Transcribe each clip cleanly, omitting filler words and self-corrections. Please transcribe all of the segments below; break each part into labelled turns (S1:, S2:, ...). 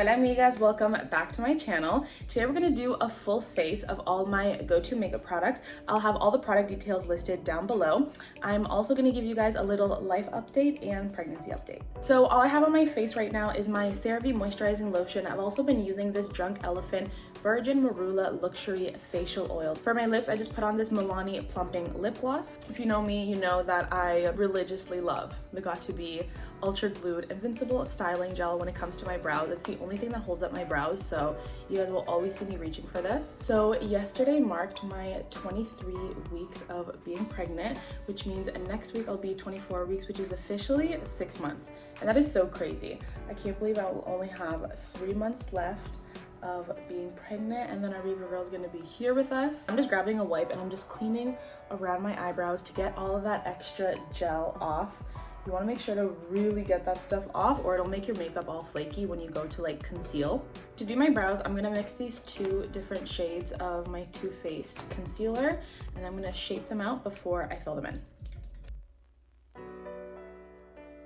S1: Hola amigas, welcome back to my channel. Today we're going to do a full face of all my go-to makeup products. I'll have all the product details listed down below. I'm also going to give you guys a little life update and pregnancy update. So all I have on my face right now is my CeraVe Moisturizing Lotion. I've also been using this Drunk Elephant Virgin Marula Luxury Facial Oil. For my lips, I just put on this Milani Plumping Lip Gloss. If you know me, you know that I religiously love the got2b Ultra Glued Invincible Styling Gel when it comes to my brows. It's the only thing that holds up my brows, so you guys will always see me reaching for this. So yesterday marked my 23 weeks of being pregnant, which means next week I'll be 24 weeks, which is officially 6 months. And that is so crazy. I can't believe I will only have 3 months left of being pregnant, and then our baby girl is going to be here with us. I'm just grabbing a wipe and I'm just cleaning around my eyebrows to get all of that extra gel off. You want to make sure to really get that stuff off, or it'll make your makeup all flaky when you go to like conceal. To do my brows, I'm going to mix these two different shades of my Too Faced concealer, and I'm going to shape them out before I fill them in.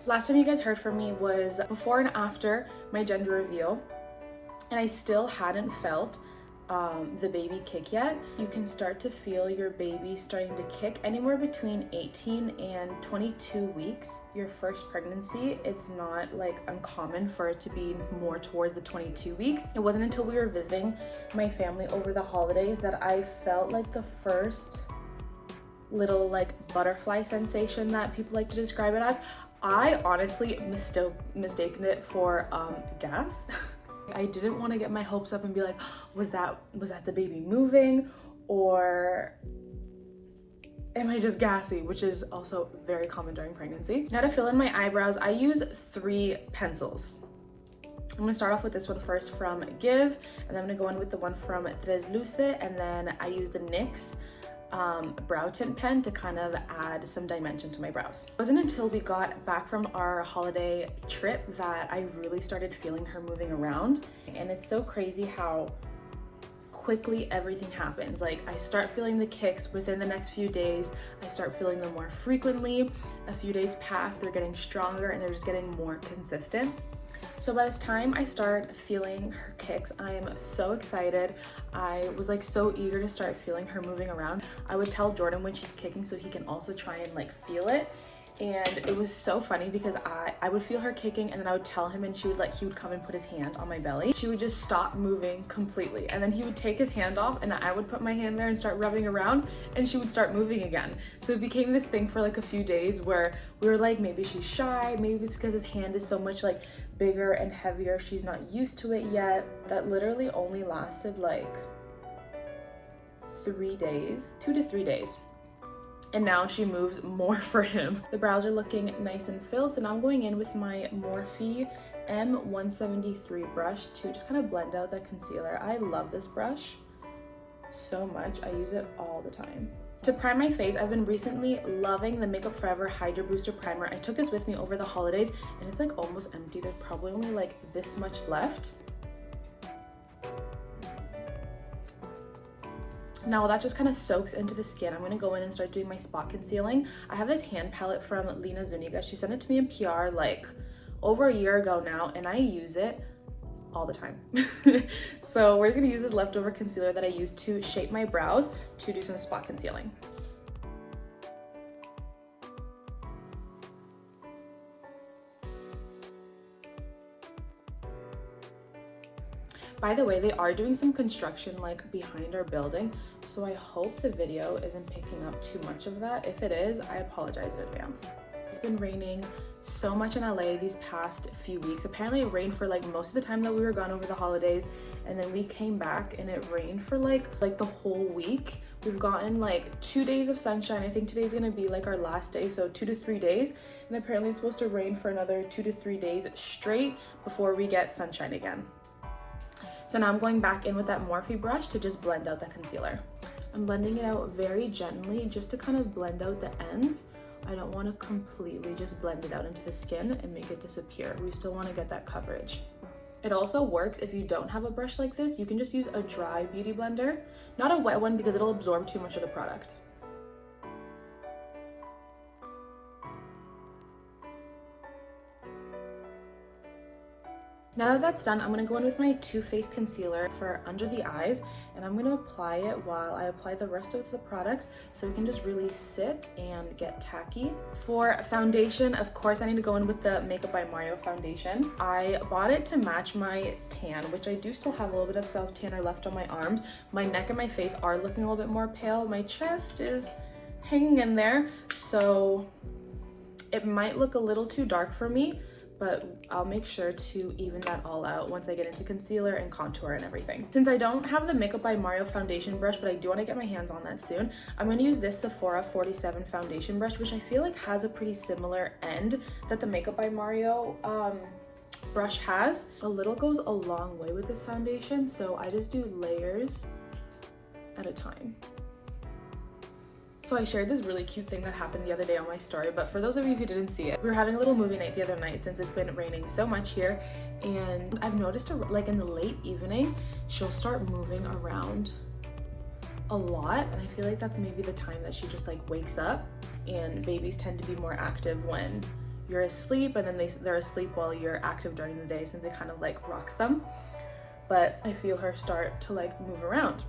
S1: Last time you guys heard from me was before and after my gender reveal, and I still hadn't felt the baby kick yet. You can start to feel your baby starting to kick anywhere between 18 and 22 weeks. Your first pregnancy, it's not like uncommon for it to be more towards the 22 weeks. It wasn't until we were visiting my family over the holidays that I felt like the first little like butterfly sensation that people like to describe it as. I honestly mistaken it for gas. I didn't want to get my hopes up and be like, was that the baby moving, or am I just gassy, which is also very common during pregnancy. Now to fill in my eyebrows, I use 3 pencils. I'm going to start off with this one first from Give, and then I'm going to go in with the one from TresLuce, and then I use the NYX brow tint pen to kind of add some dimension to my brows. It wasn't until we got back from our holiday trip that I really started feeling her moving around, and it's so crazy how quickly everything happens. Like, I start feeling the kicks within the next few days, I start feeling them more frequently, a few days pass, they're getting stronger, and they're just getting more consistent. So by this time I start feeling her kicks, I am so excited. I was like so eager to start feeling her moving around. I would tell Jordan when she's kicking so he can also try and like feel it. And it was so funny because I would feel her kicking, and then I would tell him, and he would come and put his hand on my belly. She would just stop moving completely, and then he would take his hand off, and I would put my hand there and start rubbing around, and she would start moving again. So it became this thing for like a few days where we were like, maybe she's shy, maybe it's because his hand is so much like bigger and heavier, she's not used to it yet. That literally only lasted like 3 days, 2 to 3 days. And now she moves more for him. The brows are looking nice and filled, so now I'm going in with my Morphe M173 brush to just kind of blend out that concealer. I love this brush so much. I use it all the time. To prime my face, I've been recently loving the Makeup Forever Hydra Booster Primer. I took this with me over the holidays, and it's like almost empty. There's probably only like this much left. Now that just kind of soaks into the skin, I'm going to go in and start doing my spot concealing. I have this hand palette from Lena Zuniga. She sent it to me in PR like over a year ago now, and I use it all the time. So we're just going to use this leftover concealer that I used to shape my brows to do some spot concealing. By the way, they are doing some construction like behind our building, so I hope the video isn't picking up too much of that. If it is, I apologize in advance. It's been raining so much in LA these past few weeks. Apparently it rained for like most of the time that we were gone over the holidays, and then we came back and it rained for like the whole week. We've gotten like 2 days of sunshine. I think today's gonna be like our last day, so 2 to 3 days, and apparently it's supposed to rain for another 2 to 3 days straight before we get sunshine again. So now I'm going back in with that Morphe brush to just blend out the concealer. I'm blending it out very gently just to kind of blend out the ends. I don't want to completely just blend it out into the skin and make it disappear. We still want to get that coverage. It also works if you don't have a brush like this. You can just use a dry beauty blender, not a wet one because it'll absorb too much of the product. Now that that's done, I'm going to go in with my Too Faced concealer for under the eyes, and I'm going to apply it while I apply the rest of the products so it can just really sit and get tacky. For foundation, of course, I need to go in with the Makeup by Mario foundation. I bought it to match my tan, which I do still have a little bit of self-tanner left on my arms. My neck and my face are looking a little bit more pale. My chest is hanging in there, so it might look a little too dark for me, but I'll make sure to even that all out once I get into concealer and contour and everything. Since I don't have the Makeup by Mario foundation brush, but I do want to get my hands on that soon, I'm going to use this Sephora 47 foundation brush, which I feel like has a pretty similar end that the Makeup by Mario brush has. A little goes a long way with this foundation, so I just do layers at a time. So I shared this really cute thing that happened the other day on my story, but for those of you who didn't see it, we were having a little movie night the other night since it's been raining so much here, and I've noticed like in the late evening, she'll start moving around a lot, and I feel like that's maybe the time that she just like wakes up, and babies tend to be more active when you're asleep, and then they're asleep while you're active during the day since it kind of like rocks them. But I feel her start to like move around.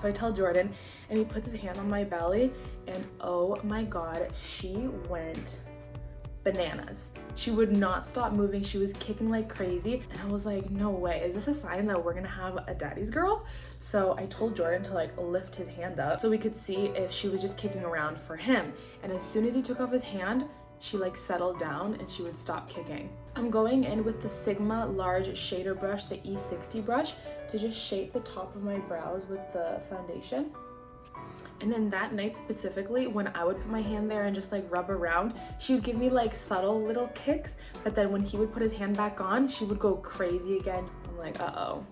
S1: So I tell Jordan, and he puts his hand on my belly, and oh my god, she went bananas. She would not stop moving. She was kicking like crazy, and I was like, no way, is this a sign that we're gonna have a daddy's girl? So I told Jordan to like lift his hand up so we could see if she was just kicking around for him, and as soon as he took off his hand, she like settled down and she would stop kicking. I'm going in with the Sigma large shader brush, the E60 brush, to just shape the top of my brows with the foundation. And then that night specifically, when I would put my hand there and just like rub around, she would give me like subtle little kicks, but then when he would put his hand back on, she would go crazy again. I'm like, uh-oh,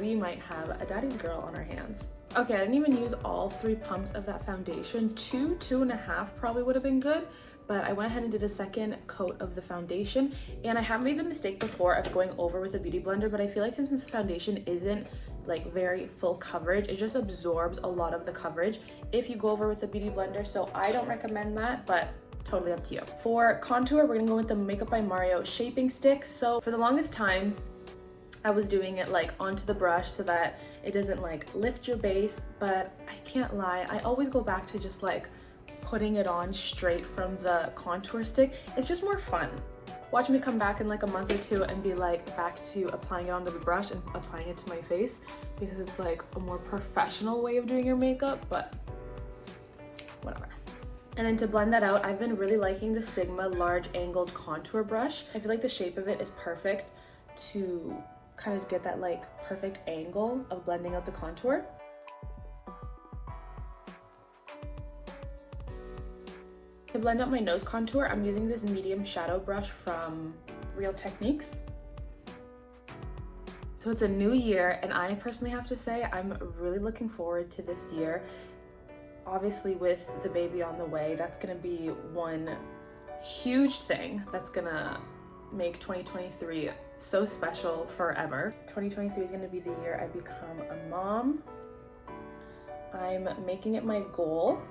S1: we might have a daddy's girl on our hands. Okay, I didn't even use all 3 pumps of that foundation. 2.5 probably would have been good, but I went ahead and did a second coat of the foundation, and I have made the mistake before of going over with a beauty blender, but I feel like since this foundation isn't like very full coverage, it just absorbs a lot of the coverage if you go over with a beauty blender, so I don't recommend that, but totally up to you. For contour, we're gonna go with the Makeup by Mario shaping stick. So for the longest time, I was doing it like onto the brush so that it doesn't like lift your base, but I can't lie, I always go back to just like putting it on straight from the contour stick. It's just more fun. Watch me come back in like a month or 2 and be like back to applying it onto the brush and applying it to my face, because it's like a more professional way of doing your makeup, but whatever. And then to blend that out, I've been really liking the Sigma large angled contour brush. I feel like the shape of it is perfect to kind of get that like perfect angle of blending out the contour. To blend out my nose contour, I'm using this medium shadow brush from Real Techniques. So it's a new year, and I personally have to say I'm really looking forward to this year. Obviously with the baby on the way, that's gonna be one huge thing that's gonna make 2023 so special forever. 2023 is gonna be the year I become a mom. I'm making it my goal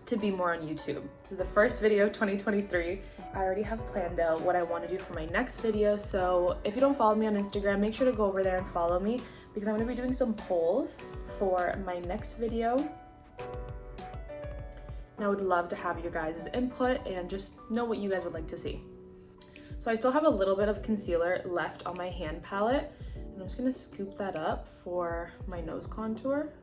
S1: to be more on YouTube. The first video of 2023, I already have planned out what I want to do for my next video, so if you don't follow me on Instagram, make sure to go over there and follow me, because I'm going to be doing some polls for my next video, and I would love to have your guys' input and just know what you guys would like to see. So I still have a little bit of concealer left on my hand palette, and I'm just going to scoop that up for my nose contour.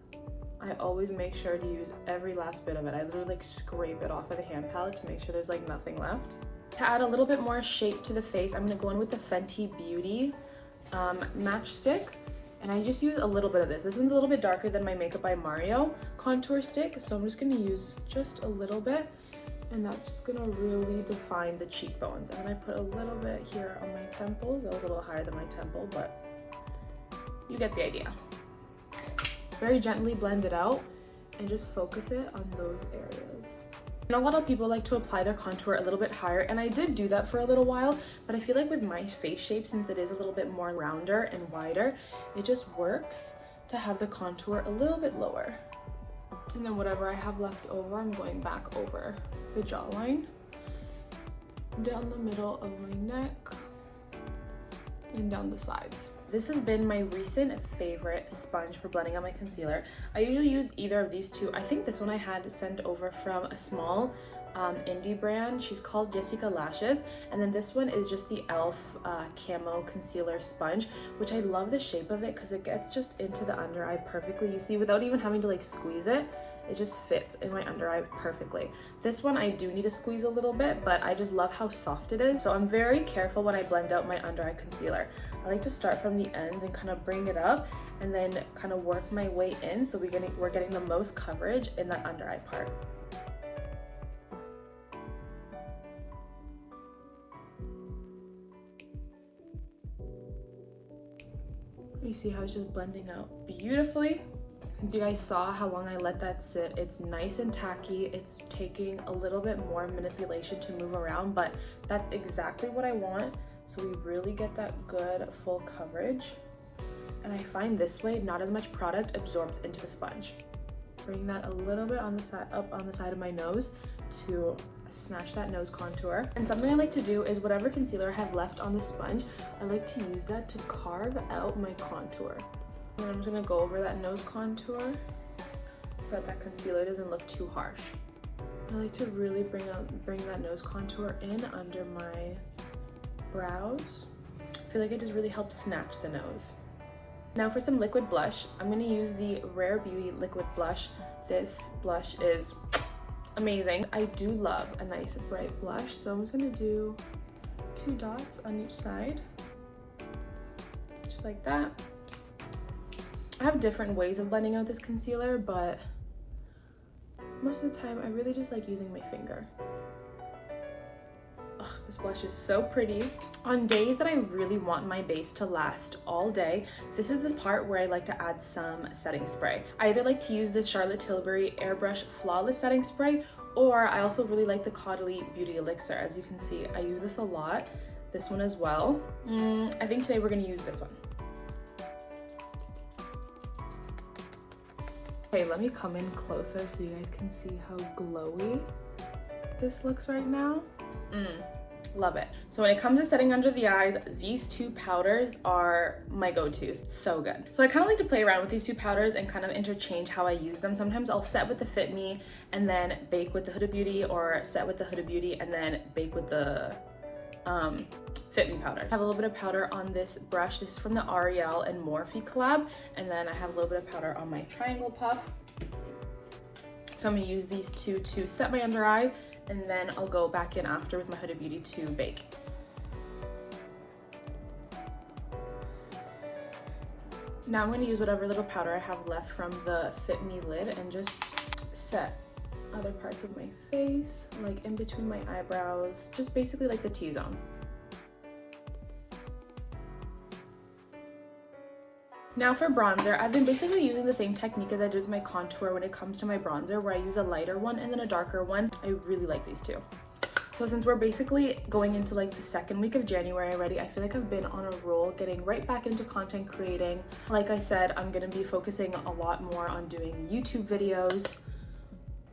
S1: I always make sure to use every last bit of it. I literally like scrape it off of the hand palette to make sure there's like nothing left. To add a little bit more shape to the face, I'm gonna go in with the Fenty Beauty Match Stick, and I just use a little bit of this. This one's a little bit darker than my Makeup by Mario contour stick, so I'm just gonna use just a little bit, and that's just gonna really define the cheekbones. And then I put a little bit here on my temples. That was a little higher than my temple, but you get the idea. Very gently blend it out and just focus it on those areas. And a lot of people like to apply their contour a little bit higher, and I did do that for a little while, but I feel like with my face shape, since it is a little bit more rounder and wider, it just works to have the contour a little bit lower. And then whatever I have left over, I'm going back over the jawline, down the middle of my neck, and down the sides. This has been my recent favorite sponge for blending out my concealer. I usually use either of these two. I think this one I had sent over from a small indie brand. She's called Jessica Lashes, and then this one is just the e.l.f. Camo Concealer Sponge, which I love the shape of it because it gets just into the under eye perfectly. You see, without even having to like squeeze it, it just fits in my under eye perfectly. This one I do need to squeeze a little bit, but I just love how soft it is. So I'm very careful when I blend out my under eye concealer. I like to start from the ends and kind of bring it up and then kind of work my way in, so we're getting the most coverage in that under eye part. You see how it's just blending out beautifully? Since you guys saw how long I let that sit, it's nice and tacky. It's taking a little bit more manipulation to move around, but that's exactly what I want. So we really get that good full coverage. And I find this way, not as much product absorbs into the sponge. Bring that a little bit on the side, up on the side of my nose to snatch that nose contour. And something I like to do is whatever concealer I have left on the sponge, I like to use that to carve out my contour. And I'm just gonna go over that nose contour so that that concealer doesn't look too harsh. I like to really bring that nose contour in under my brows. I feel like it just really helps snatch the nose. Now for some liquid blush, I'm gonna use the Rare Beauty liquid blush. This blush is amazing. I do love a nice bright blush, so I'm just gonna do 2 dots on each side, just like that. I have different ways of blending out this concealer, but most of the time I really just like using my finger. Ugh, this blush is so pretty. On days that I really want my base to last all day, this is the part where I like to add some setting spray. I either like to use this Charlotte Tilbury Airbrush Flawless Setting Spray, or I also really like the Caudalie Beauty Elixir. As you can see, I use this a lot. This one as well. I think today we're gonna use this one. Okay, let me come in closer so you guys can see how glowy this looks right now. Love it. So when it comes to setting under the eyes, these 2 powders are my go-tos. So good. So I kind of like to play around with these 2 powders and kind of interchange how I use them. Sometimes I'll set with the Fit Me and then bake with the Huda Beauty, or set with the Huda Beauty and then bake with the Fit Me powder. I have a little bit of powder on this brush. This is from the L'Oreal and Morphe collab. And then I have a little bit of powder on my triangle puff. So I'm gonna use these 2 to set my under eye, and then I'll go back in after with my Huda Beauty to bake. Now I'm gonna use whatever little powder I have left from the Fit Me lid and just set other parts of my face, like in between my eyebrows, just basically like the T-zone. Now for bronzer, I've been basically using the same technique as I did with my contour when it comes to my bronzer, where I use a lighter one and then a darker one. I really like these 2. So since we're basically going into like the 2nd week of January already, I feel like I've been on a roll getting right back into content creating. Like I said, I'm gonna be focusing a lot more on doing YouTube videos.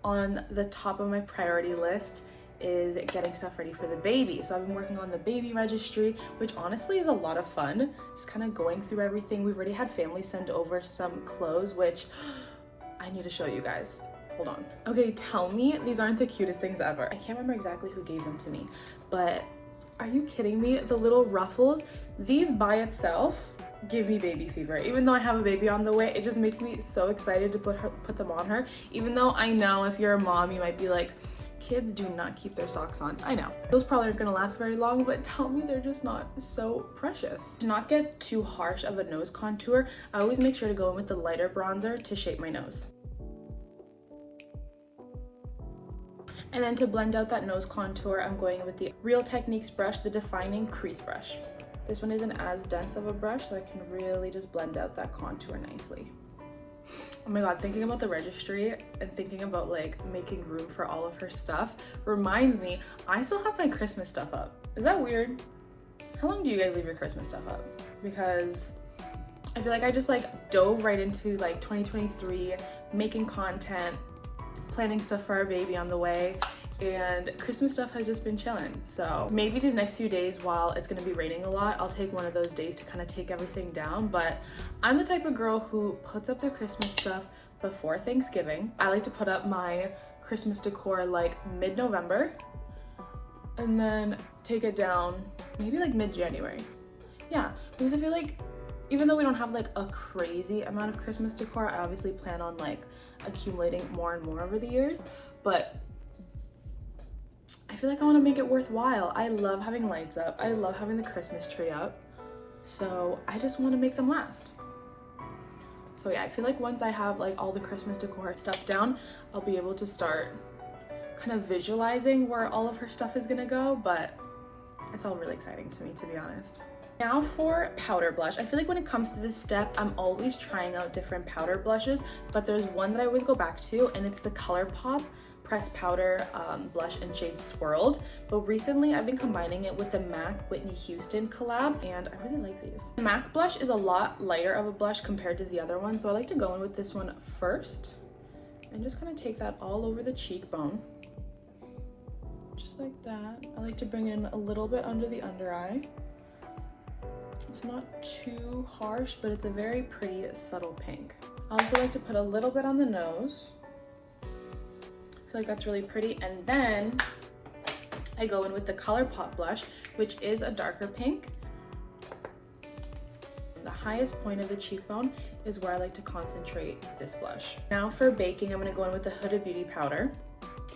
S1: On the top of my priority list is getting stuff ready for the baby. So I've been working on the baby registry, which honestly is a lot of fun. Just kind of going through everything. We've already had family send over some clothes, which I need to show you guys. Hold on. Okay, tell me these aren't the cutest things ever. I can't remember exactly who gave them to me, but are you kidding me? The little ruffles, these by itself give me baby fever. Even though I have a baby on the way, it just makes me so excited to put them on her. Even though I know if you're a mom, you might be like, kids do not keep their socks on. I know. Those probably aren't gonna last very long, but tell me they're just not so precious. To not get too harsh of a nose contour, I always make sure to go in with the lighter bronzer to shape my nose. And then to blend out that nose contour, I'm going with the Real Techniques brush, the Defining Crease Brush. This one isn't as dense of a brush, so I can really just blend out that contour nicely. Oh my god, thinking about the registry and thinking about like making room for all of her stuff reminds me, I still have my Christmas stuff up. Is that weird? How long do you guys leave your Christmas stuff up? Because I feel like I just like dove right into like 2023, making content, planning stuff for our baby on the way, and Christmas stuff has just been chilling. So maybe these next few days, while it's gonna be raining a lot, I'll take one of those days to kind of take everything down. But I'm the type of girl who puts up their Christmas stuff before Thanksgiving. I like to put up my Christmas decor like mid-November and then take it down maybe like mid-January. Yeah, because I feel like even though we don't have like a crazy amount of Christmas decor, I obviously plan on like accumulating more and more over the years, but I feel like I want to make it worthwhile. I love having lights up. I love having the Christmas tree up. So I just want to make them last. So yeah, I feel like once I have like all the Christmas decor stuff down, I'll be able to start kind of visualizing where all of her stuff is gonna go, but it's all really exciting to me, to be honest. Now for powder blush. I feel like when it comes to this step, I'm always trying out different powder blushes, but there's one that I always go back to, and it's the ColourPop pressed powder blush in shade Swirled. But recently I've been combining it with the MAC Whitney Houston collab, and I really like these. The MAC blush is a lot lighter of a blush compared to the other one, so I like to go in with this one first and just kind of take that all over the cheekbone, just like that. I like to bring in a little bit under the under eye. It's not too harsh, but it's a very pretty subtle pink. I also like to put a little bit on the nose. I feel like that's really pretty. And then I go in with the ColourPop blush, which is a darker pink. The highest point of the cheekbone is where I like to concentrate this blush. Now for baking, I'm gonna go in with the Huda Beauty powder.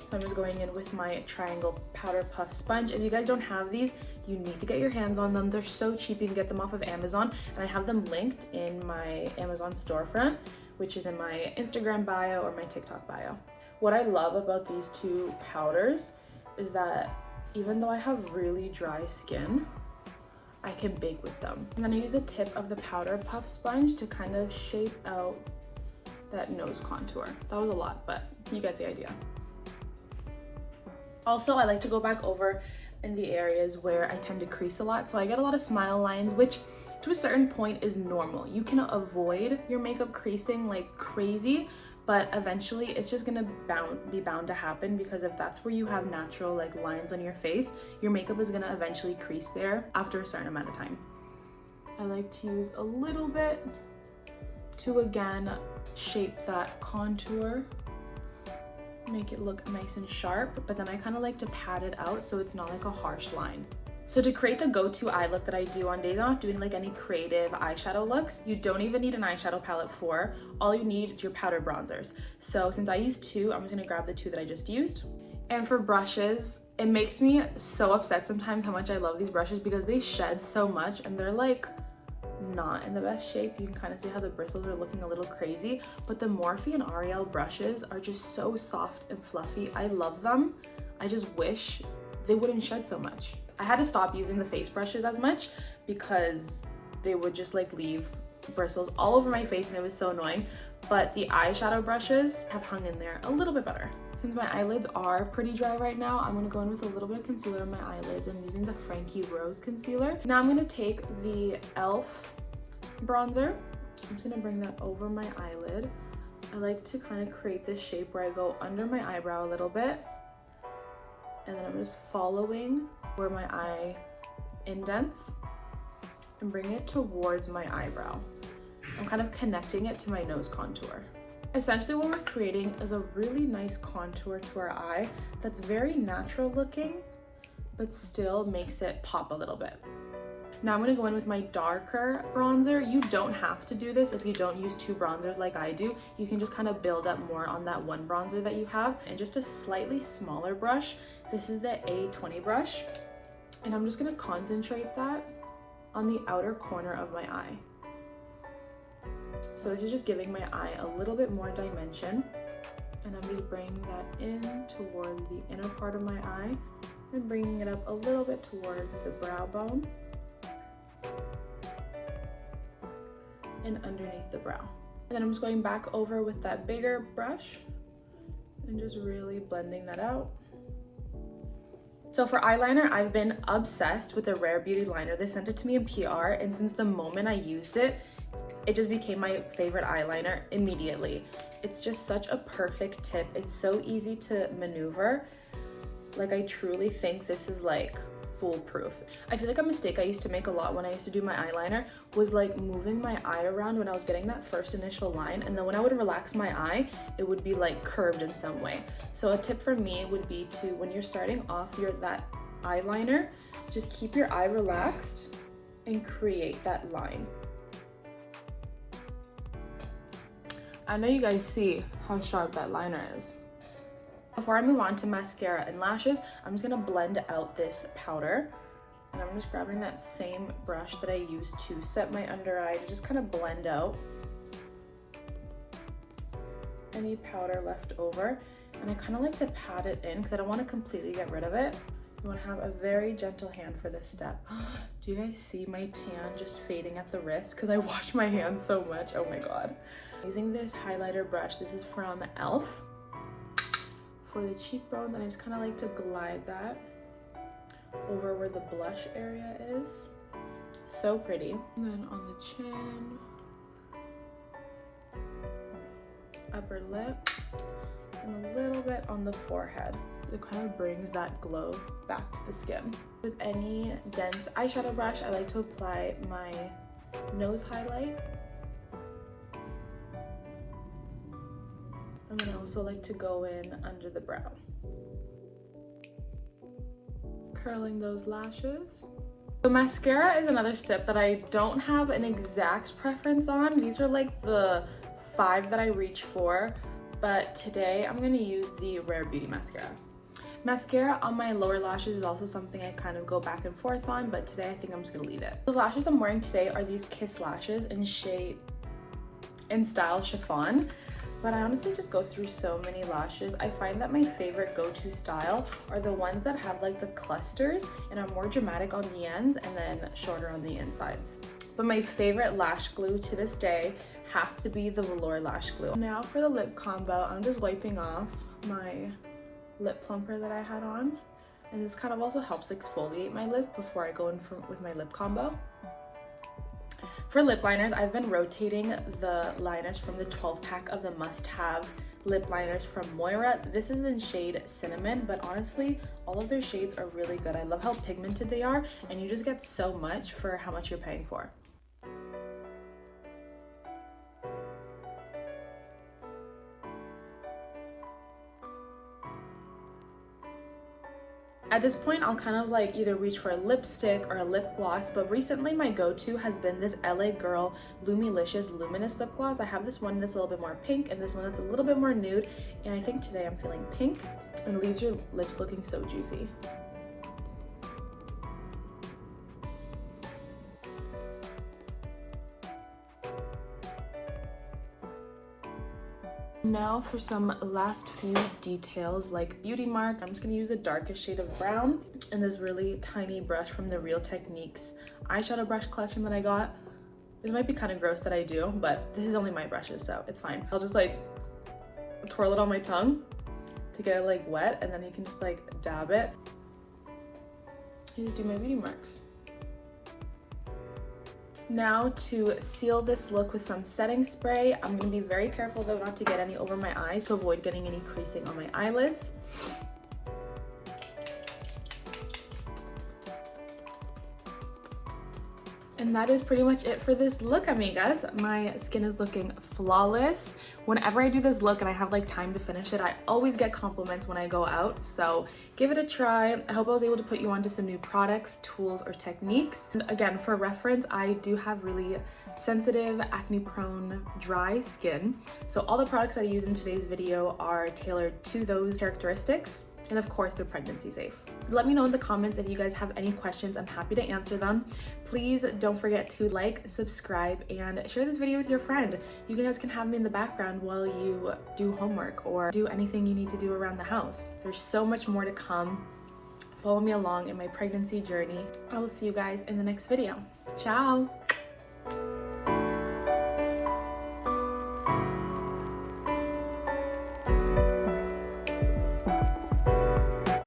S1: So I'm just going in with my triangle powder puff sponge. If you guys don't have these, you need to get your hands on them. They're so cheap, you can get them off of Amazon, and I have them linked in my Amazon storefront, which is in my Instagram bio or my TikTok bio. What I love about these two powders is that even though I have really dry skin, I can bake with them. And then I use the tip of the powder puff sponge to kind of shape out that nose contour. That was a lot, but you get the idea. Also, I like to go back over in the areas where I tend to crease a lot. So I get a lot of smile lines, which to a certain point is normal. You can avoid your makeup creasing like crazy, but eventually it's just gonna be bound to happen, because if that's where you have natural like lines on your face, your makeup is gonna eventually crease there after a certain amount of time. I like to use a little bit to again shape that contour, make it look nice and sharp, but then I kind of like to pat it out so it's not like a harsh line. So to create the go-to eye look that I do on days I'm not doing like any creative eyeshadow looks, you don't even need an eyeshadow palette for. All you need is your powder bronzers. So since I used two, I'm just gonna grab the two that I just used. And for brushes, it makes me so upset sometimes how much I love these brushes, because they shed so much and they're like not in the best shape. You can kind of see how the bristles are looking a little crazy, but the Morphe and Ariel brushes are just so soft and fluffy. I love them. I just wish they wouldn't shed so much. I had to stop using the face brushes as much because they would just like leave bristles all over my face and it was so annoying. But the eyeshadow brushes have hung in there a little bit better. Since my eyelids are pretty dry right now, I'm gonna go in with a little bit of concealer on my eyelids. I'm using the Frankie Rose concealer. Now I'm gonna take the e.l.f. bronzer. I'm just gonna bring that over my eyelid. I like to kind of create this shape where I go under my eyebrow a little bit, and then I'm just following where my eye indents and bring it towards my eyebrow. I'm kind of connecting it to my nose contour. Essentially what we're creating is a really nice contour to our eye that's very natural looking, but still makes it pop a little bit. Now I'm gonna go in with my darker bronzer. You don't have to do this if you don't use two bronzers like I do. You can just kind of build up more on that one bronzer that you have. And just a slightly smaller brush. This is the A20 brush. And I'm just gonna concentrate that on the outer corner of my eye. So this is just giving my eye a little bit more dimension. And I'm just bringing that in towards the inner part of my eye and bringing it up a little bit towards the brow bone and underneath the brow. And then I'm just going back over with that bigger brush and just really blending that out. So for eyeliner, I've been obsessed with a Rare Beauty liner. They sent it to me in PR, and since the moment I used it, it just became my favorite eyeliner immediately. It's just such a perfect tip. It's so easy to maneuver, Like, I truly think this is like foolproof. I feel like a mistake I used to make a lot when I used to do my eyeliner was like moving my eye around when I was getting that first initial line, and then when I would relax my eye, it would be like curved in some way. So a tip for me would be to, when you're starting off that eyeliner, just keep your eye relaxed and create that line. I know you guys see how sharp that liner is. Before I move on to mascara and lashes, I'm just gonna blend out this powder. And I'm just grabbing that same brush that I used to set my under eye to just kind of blend out any powder left over. And I kind of like to pat it in because I don't want to completely get rid of it. You want to have a very gentle hand for this step. Do you guys see my tan just fading at the wrist because I wash my hands so much? Oh my god. Using this highlighter brush, this is from e.l.f. for the cheekbones, and I just kind of like to glide that over where the blush area is. So pretty. And then on the chin, upper lip, and a little bit on the forehead. It kind of brings that glow back to the skin. With any dense eyeshadow brush, I like to apply my nose highlight. And then I also like to go in under the brow. Curling those lashes. So mascara is another step that I don't have an exact preference on. These are like the 5 that I reach for, but today I'm gonna use the Rare Beauty mascara. Mascara on my lower lashes is also something I kind of go back and forth on, but today I think I'm just gonna leave it. The lashes I'm wearing today are these Kiss lashes in style chiffon. But I honestly just go through so many lashes. I find that my favorite go-to style are the ones that have like the clusters and are more dramatic on the ends and then shorter on the insides. But my favorite lash glue to this day has to be the Velour lash glue. Now for the lip combo, I'm just wiping off my lip plumper that I had on. And this kind of also helps exfoliate my lips before I go in with my lip combo. For lip liners, I've been rotating the liners from the 12-pack of the must-have lip liners from Moira. This is in shade Cinnamon, but honestly, all of their shades are really good. I love how pigmented they are, and you just get so much for how much you're paying for. At this point, I'll kind of like either reach for a lipstick or a lip gloss, but recently my go-to has been this LA Girl Lumilicious Luminous Lip Gloss. I have this one that's a little bit more pink and this one that's a little bit more nude, and I think today I'm feeling pink, and it leaves your lips looking so juicy. Now for some last few details like beauty marks. I'm just gonna use the darkest shade of brown and this really tiny brush from the Real Techniques eyeshadow brush collection that I got. This might be kind of gross that I do, but this is only my brushes, so it's fine. I'll just like twirl it on my tongue to get it like wet, and then you can just like dab it. I just do my beauty marks. Now to seal this look with some setting spray, I'm going to be very careful though not to get any over my eyes to avoid getting any creasing on my eyelids. And that is pretty much it for this look, amigas. My skin is looking flawless. Whenever I do this look and I have like time to finish it, I always get compliments when I go out. So give it a try. I hope I was able to put you onto some new products, tools, or techniques. And again, for reference, I do have really sensitive, acne-prone, dry skin. So all the products I use in today's video are tailored to those characteristics. And of course, they're pregnancy safe. Let me know in the comments if you guys have any questions. I'm happy to answer them. Please don't forget to like, subscribe, and share this video with your friend. You guys can have me in the background while you do homework or do anything you need to do around the house. There's so much more to come. Follow me along in my pregnancy journey. I will see you guys in the next video. Ciao!